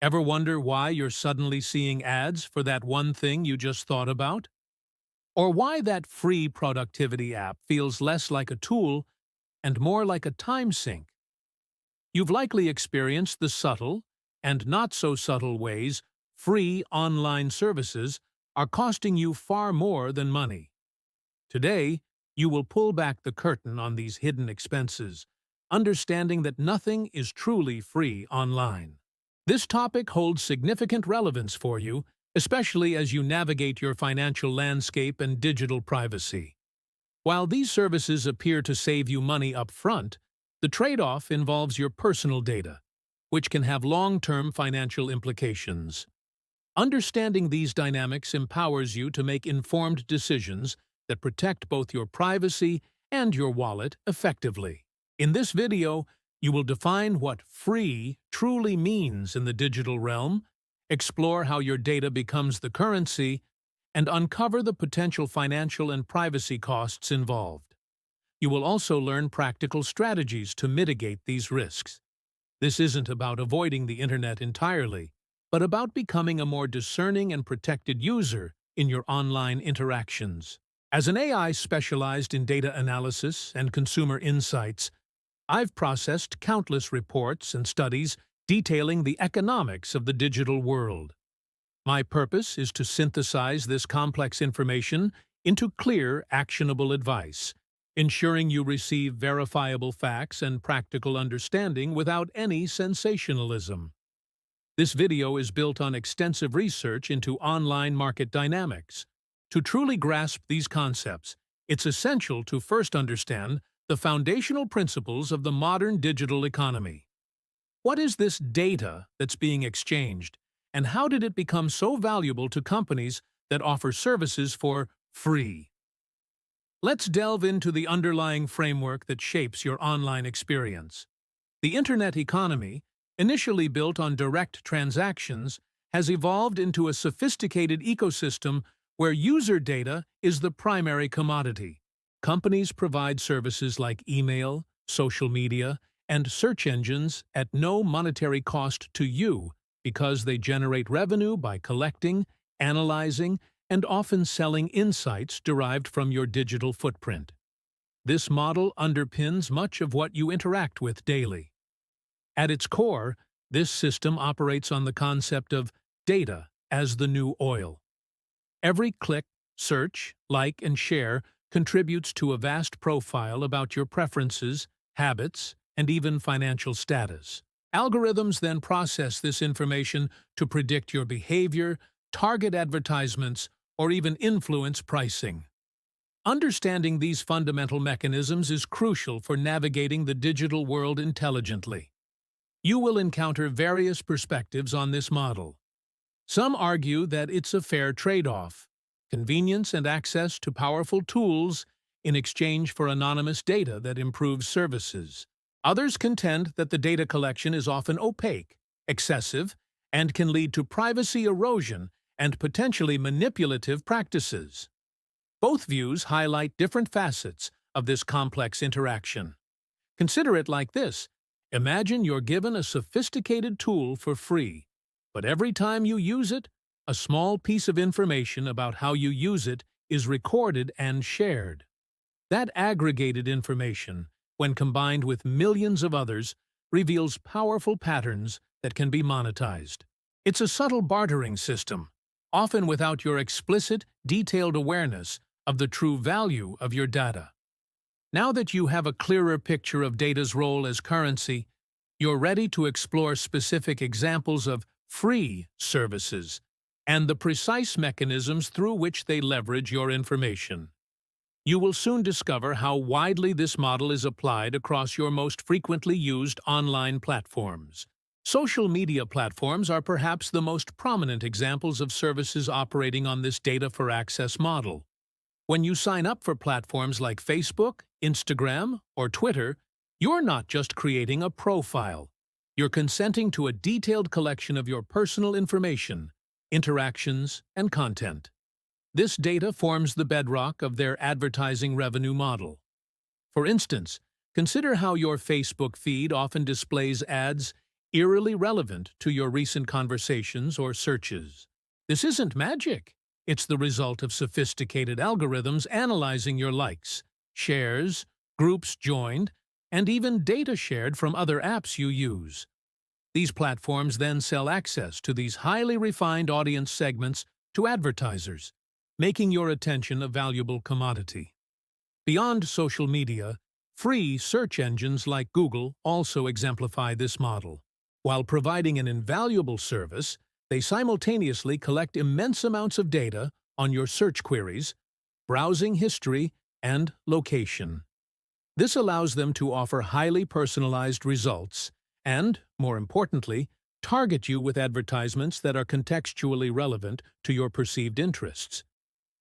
Ever wonder why you're suddenly seeing ads for that one thing you just thought about? Or why that free productivity app feels less like a tool and more like a time sink? You've likely experienced the subtle and not so subtle ways free online services are costing you far more than money. Today, you will pull back the curtain on these hidden expenses, understanding that nothing is truly free online. This topic holds significant relevance for you, especially as you navigate your financial landscape and digital privacy. While these services appear to save you money up front, the trade-off involves your personal data, which can have long-term financial implications. Understanding these dynamics empowers you to make informed decisions that protect both your privacy and your wallet effectively. In this video, you will define what free truly means in the digital realm, explore how your data becomes the currency, and uncover the potential financial and privacy costs involved. You will also learn practical strategies to mitigate these risks. This isn't about avoiding the internet entirely, but about becoming a more discerning and protected user in your online interactions. As an AI specialized in data analysis and consumer insights, I've processed countless reports and studies detailing the economics of the digital world. My purpose is to synthesize this complex information into clear, actionable advice, ensuring you receive verifiable facts and practical understanding without any sensationalism. This video is built on extensive research into online market dynamics. To truly grasp these concepts, it's essential to first understand the foundational principles of the modern digital economy. What is this data that's being exchanged, and how did it become so valuable to companies that offer services for free? Let's delve into the underlying framework that shapes your online experience. The internet economy, initially built on direct transactions, has evolved into a sophisticated ecosystem where user data is the primary commodity. Companies provide services like email, social media, and search engines at no monetary cost to you because they generate revenue by collecting, analyzing, and often selling insights derived from your digital footprint. This model underpins much of what you interact with daily. At its core, this system operates on the concept of data as the new oil. Every click, search, like, and share contributes to a vast profile about your preferences, habits, and even financial status. Algorithms then process this information to predict your behavior, target advertisements, or even influence pricing. Understanding these fundamental mechanisms is crucial for navigating the digital world intelligently. You will encounter various perspectives on this model. Some argue that it's a fair trade-off, convenience and access to powerful tools in exchange for anonymous data that improves services. Others contend that the data collection is often opaque, excessive, and can lead to privacy erosion and potentially manipulative practices. Both views highlight different facets of this complex interaction. Consider it like this. Imagine you're given a sophisticated tool for free, but every time you use it, a small piece of information about how you use it is recorded and shared. That aggregated information, when combined with millions of others, reveals powerful patterns that can be monetized. It's a subtle bartering system, often without your explicit, detailed awareness of the true value of your data. Now that you have a clearer picture of data's role as currency, you're ready to explore specific examples of free services and the precise mechanisms through which they leverage your information. You will soon discover how widely this model is applied across your most frequently used online platforms. Social media platforms are perhaps the most prominent examples of services operating on this data-for-access model. When you sign up for platforms like Facebook, Instagram, or Twitter, you're not just creating a profile. You're consenting to a detailed collection of your personal information, interactions, and content. This data forms the bedrock of their advertising revenue model. For instance, consider how your Facebook feed often displays ads eerily relevant to your recent conversations or searches. This isn't magic. It's the result of sophisticated algorithms analyzing your likes, shares, groups joined, and even data shared from other apps you use. These platforms then sell access to these highly refined audience segments to advertisers, making your attention a valuable commodity. Beyond social media, free search engines like Google also exemplify this model. While providing an invaluable service, they simultaneously collect immense amounts of data on your search queries, browsing history, and location. This allows them to offer highly personalized results and, more importantly, target you with advertisements that are contextually relevant to your perceived interests.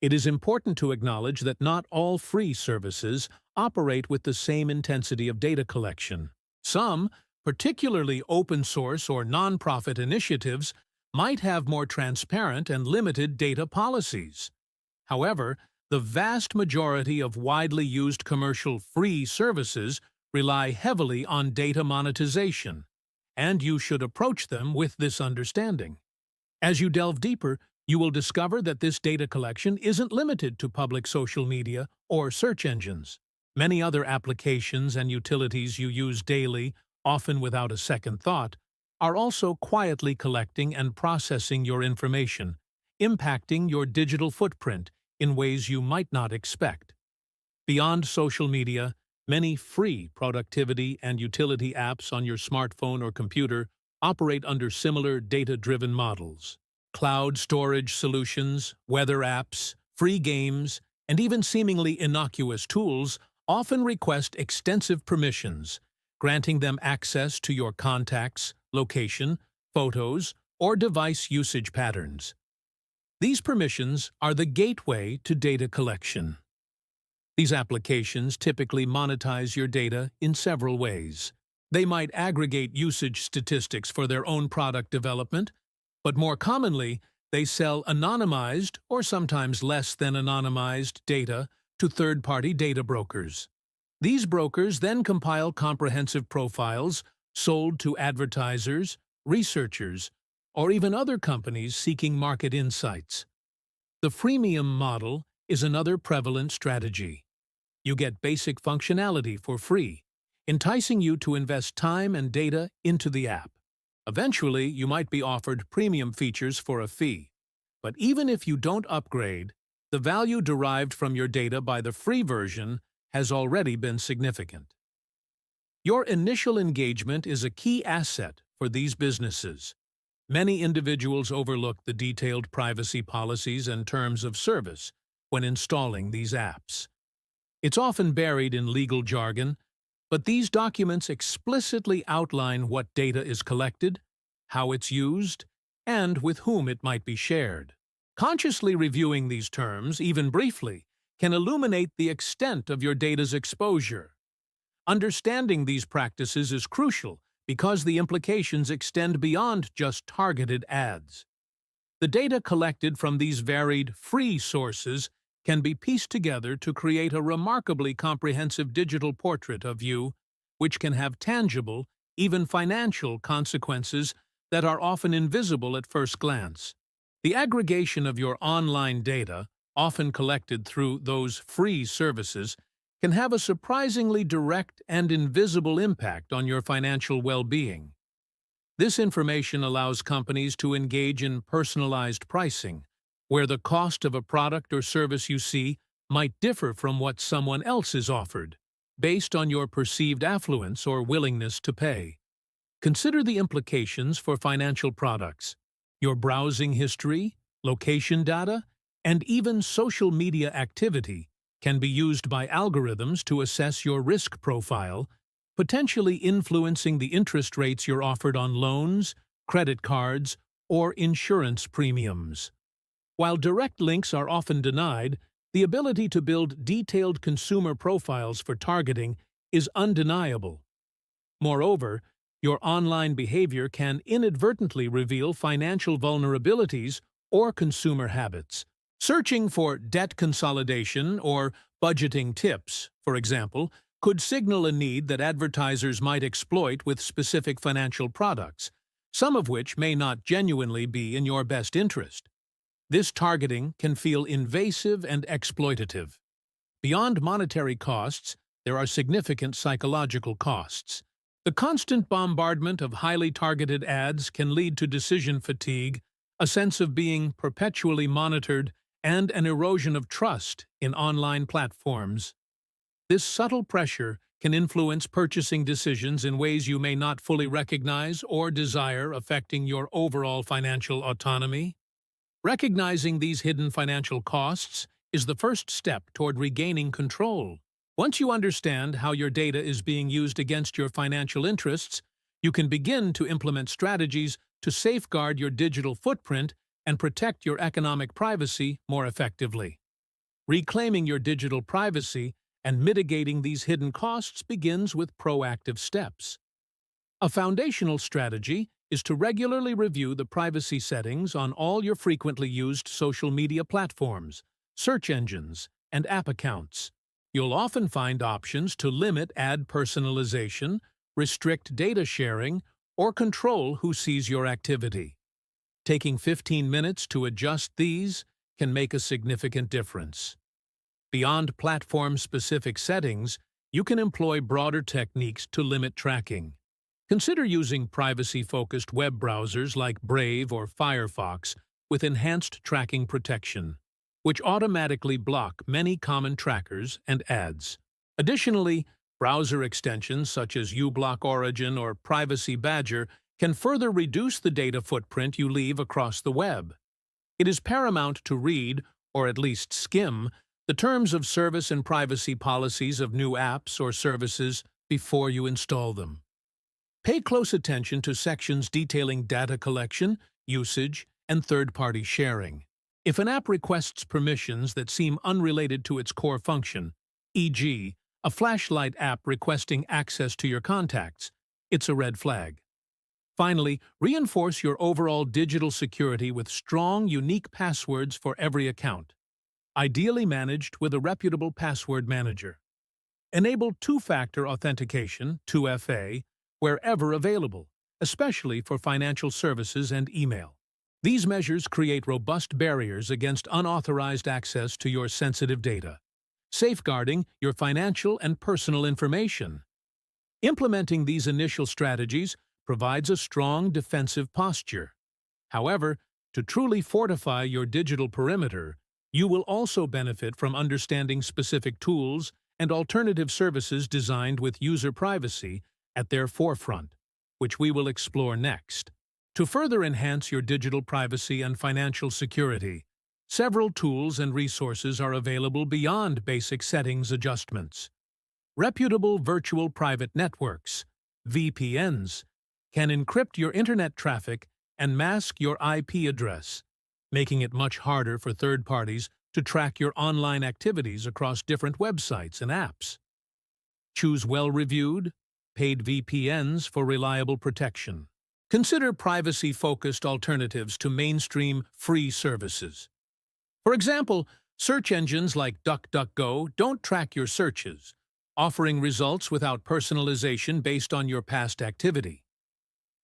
It is important to acknowledge that not all free services operate with the same intensity of data collection. Some, particularly open-source or nonprofit initiatives, might have more transparent and limited data policies. However, the vast majority of widely used commercial free services rely heavily on data monetization, and you should approach them with this understanding. As you delve deeper, you will discover that this data collection isn't limited to public social media or search engines. Many other applications and utilities you use daily, often without a second thought, are also quietly collecting and processing your information, impacting your digital footprint in ways you might not expect. Beyond social media, many free productivity and utility apps on your smartphone or computer operate under similar data-driven models. Cloud storage solutions, weather apps, free games, and even seemingly innocuous tools often request extensive permissions, granting them access to your contacts, location, photos, or device usage patterns. These permissions are the gateway to data collection. These applications typically monetize your data in several ways. They might aggregate usage statistics for their own product development, but more commonly, they sell anonymized or sometimes less than anonymized data to third-party data brokers. These brokers then compile comprehensive profiles sold to advertisers, researchers, or even other companies seeking market insights. The freemium model is another prevalent strategy. You get basic functionality for free, enticing you to invest time and data into the app. Eventually, you might be offered premium features for a fee. But even if you don't upgrade, the value derived from your data by the free version has already been significant. Your initial engagement is a key asset for these businesses. Many individuals overlook the detailed privacy policies and terms of service when installing these apps. It's often buried in legal jargon, but these documents explicitly outline what data is collected, how it's used, and with whom it might be shared. Consciously reviewing these terms, even briefly, can illuminate the extent of your data's exposure. Understanding these practices is crucial because the implications extend beyond just targeted ads. The data collected from these varied, free sources can be pieced together to create a remarkably comprehensive digital portrait of you, which can have tangible, even financial consequences that are often invisible at first glance. The aggregation of your online data, often collected through those free services, can have a surprisingly direct and invisible impact on your financial well-being. This information allows companies to engage in personalized pricing, where the cost of a product or service you see might differ from what someone else is offered, based on your perceived affluence or willingness to pay. Consider the implications for financial products. Your browsing history, location data, and even social media activity can be used by algorithms to assess your risk profile, potentially influencing the interest rates you're offered on loans, credit cards, or insurance premiums. While direct links are often denied, the ability to build detailed consumer profiles for targeting is undeniable. Moreover, your online behavior can inadvertently reveal financial vulnerabilities or consumer habits. Searching for debt consolidation or budgeting tips, for example, could signal a need that advertisers might exploit with specific financial products, some of which may not genuinely be in your best interest. This targeting can feel invasive and exploitative. Beyond monetary costs, there are significant psychological costs. The constant bombardment of highly targeted ads can lead to decision fatigue, a sense of being perpetually monitored, and an erosion of trust in online platforms. This subtle pressure can influence purchasing decisions in ways you may not fully recognize or desire, affecting your overall financial autonomy. Recognizing these hidden financial costs is the first step toward regaining control. Once you understand how your data is being used against your financial interests, you can begin to implement strategies to safeguard your digital footprint and protect your economic privacy more effectively. Reclaiming your digital privacy and mitigating these hidden costs begins with proactive steps. A foundational strategy is to regularly review the privacy settings on all your frequently used social media platforms, search engines, and app accounts. You'll often find options to limit ad personalization, restrict data sharing, or control who sees your activity. Taking 15 minutes to adjust these can make a significant difference. Beyond platform-specific settings, you can employ broader techniques to limit tracking. Consider using privacy-focused web browsers like Brave or Firefox with enhanced tracking protection, which automatically block many common trackers and ads. Additionally, browser extensions such as uBlock Origin or Privacy Badger can further reduce the data footprint you leave across the web. It is paramount to read, or at least skim, the terms of service and privacy policies of new apps or services before you install them. Pay close attention to sections detailing data collection, usage, and third-party sharing. If an app requests permissions that seem unrelated to its core function, e.g., a flashlight app requesting access to your contacts, it's a red flag. Finally, reinforce your overall digital security with strong, unique passwords for every account, ideally managed with a reputable password manager. Enable two-factor authentication, 2FA, wherever available, especially for financial services and email. These measures create robust barriers against unauthorized access to your sensitive data, safeguarding your financial and personal information. Implementing these initial strategies provides a strong defensive posture. However, to truly fortify your digital perimeter, you will also benefit from understanding specific tools and alternative services designed with user privacy at their forefront, which we will explore next. To further enhance your digital privacy and financial security, several tools and resources are available beyond basic settings adjustments. Reputable virtual private networks, VPNs, can encrypt your internet traffic and mask your IP address, making it much harder for third parties to track your online activities across different websites and apps. Choose well-reviewed, paid VPNs for reliable protection. Consider privacy-focused alternatives to mainstream free services. For example, search engines like DuckDuckGo don't track your searches, offering results without personalization based on your past activity.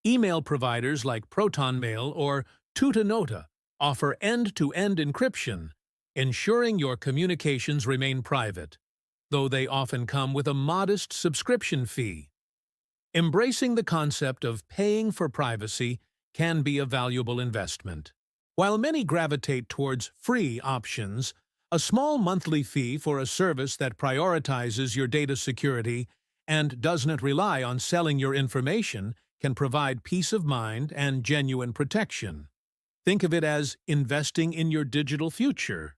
Email providers like ProtonMail or Tutanota offer end-to-end encryption, ensuring your communications remain private, though they often come with a modest subscription fee. Embracing the concept of paying for privacy can be a valuable investment. While many gravitate towards free options, a small monthly fee for a service that prioritizes your data security and does not rely on selling your information can provide peace of mind and genuine protection. Think of it as investing in your digital future,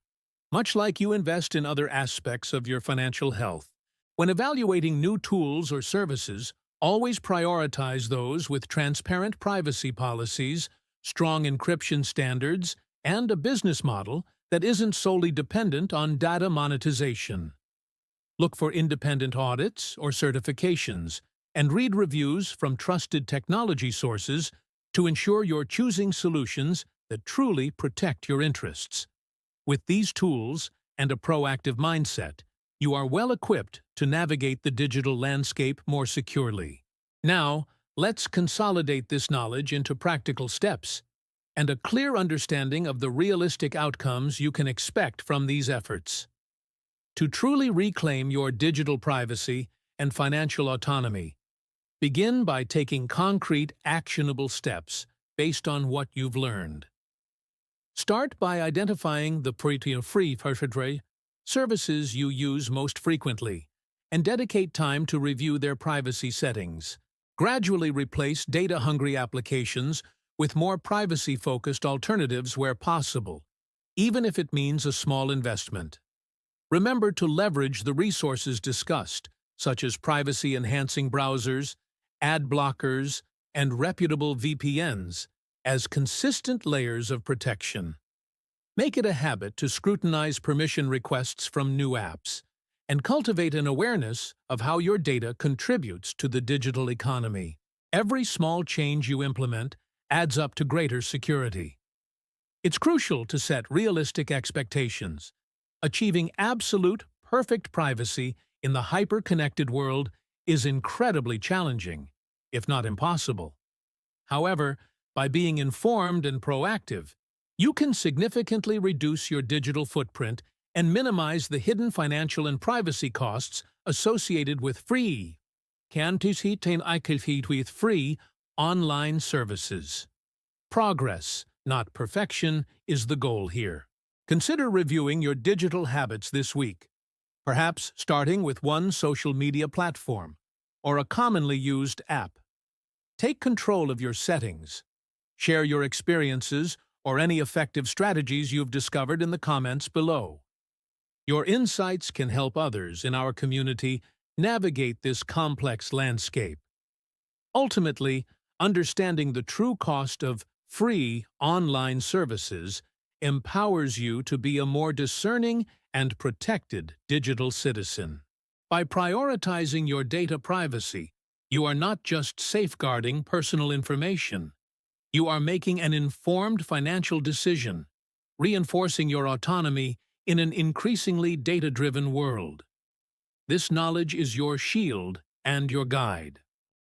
much like you invest in other aspects of your financial health. When evaluating new tools or services, always prioritize those with transparent privacy policies, strong encryption standards, and a business model that isn't solely dependent on data monetization. Look for independent audits or certifications, and read reviews from trusted technology sources to ensure you're choosing solutions that truly protect your interests. With these tools and a proactive mindset, you are well equipped to navigate the digital landscape more securely. Now, let's consolidate this knowledge into practical steps and a clear understanding of the realistic outcomes you can expect from these efforts. To truly reclaim your digital privacy and financial autonomy, begin by taking concrete, actionable steps based on what you've learned. Start by identifying the free services you use most frequently and dedicate time to review their privacy settings. Gradually replace data-hungry applications with more privacy-focused alternatives where possible, even if it means a small investment. Remember to leverage the resources discussed, such as privacy-enhancing browsers, ad blockers, and reputable VPNs, as consistent layers of protection. Make it a habit to scrutinize permission requests from new apps and cultivate an awareness of how your data contributes to the digital economy. Every small change you implement adds up to greater security. It's crucial to set realistic expectations. Achieving absolute, perfect privacy in the hyper-connected world is incredibly challenging, if not impossible. However, by being informed and proactive, you can significantly reduce your digital footprint and minimize the hidden financial and privacy costs associated with free online services. Progress, not perfection, is the goal here. Consider reviewing your digital habits this week, perhaps starting with one social media platform or a commonly used app. Take control of your settings. Share your experiences or any effective strategies you've discovered in the comments below. Your insights can help others in our community navigate this complex landscape. Ultimately, understanding the true cost of free online services empowers you to be a more discerning and protected digital citizen. By prioritizing your data privacy, you are not just safeguarding personal information. You are making an informed financial decision, reinforcing your autonomy in an increasingly data-driven world. This knowledge is your shield and your guide.